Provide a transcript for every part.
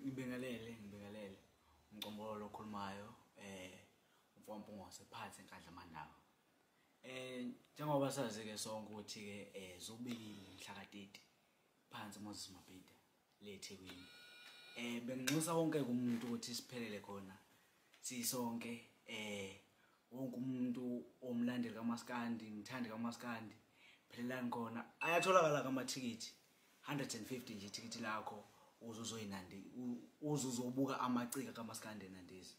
Ngibingelele Mcombololo okhulumayo umfowampungo phansi enkandla mandawo. Njengoba sazi ke sonke ukuthi ke zobili mhla ka-30 phansi Moses Mabhida le eThekwini. Benginxusa wonke umuntu ukuthi siphelele khona sisonke wonke umuntu omlandeli kaMaskandi ngithandi kaMaskandi phelelani khona ayatholakala kamathikithi 150 nje ithikithi lakho uzozoyinandi uzozobuka amacika kaMaskandi enandisi.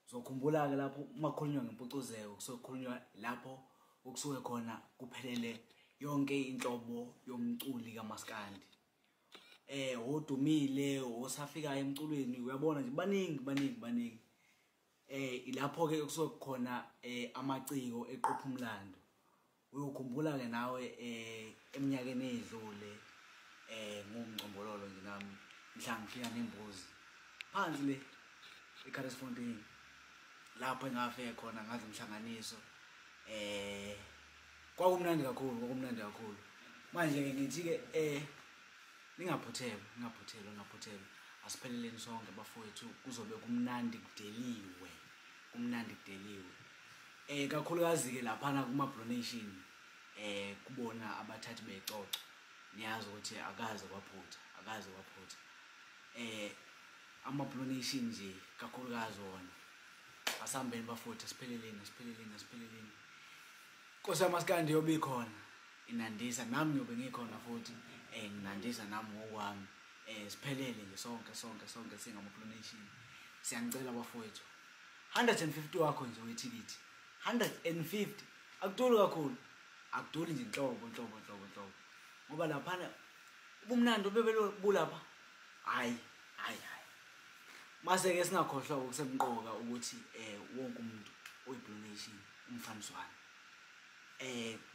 Uzokhumbula ke lapho makhulunywa ngempucuzeko kusokhulunywa lapho ukusuke khona kuphelele yonke inhlobo yomculi kaMaskandi. Odumile osafika emculweni uyabona nje baningi. Ilapho ke kusuke khona amaciko eqopha umlando. Uyokhumbula ke nawe eminyakeni edlule ngumcombololo nje nami mhla ngifika neMbuzi phansi le eKarasfontein lapho engafike khona ngaze umhlanganiso kwakumnandi kakhulu. Manje ke ngithi ke ningaphuthelwa asipheleleni sonke bafowethu kuzobe kumnandi kudeliwe kakhulukazi ke lapha kuma donation kubona abathathi becoco niyazi ukuthi akaze kwaphutha ama donation nje kakhulukazi wona asambeni bafowethu asipheleleni Nkosi yaMaskandi yobe ikhona inandisa nami nyobe ngikhona futhi nginandisa nami ngokwami siphelele nje sonke singama donation. Siyangicela bafowethu 150 wakho nje wethikithi 150 akuduli kakhulu akuduli nje inhlobo ngoba lapha ubumnandi bebelobulapha hayi mase ke singakhohlwa ukusemqoka ukuthi wonke umuntu oyidonation umfaniswana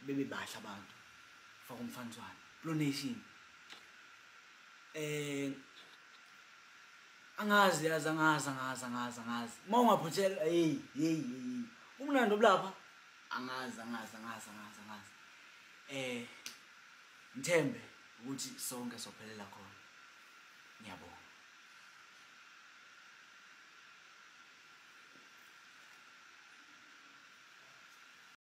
bebe bahla abantu faka umfaniswana donation angazi mawungaphuthela umnandi obulapha angazi ngithembe ukuthi sonke sophelela khona. Ngiyabonga.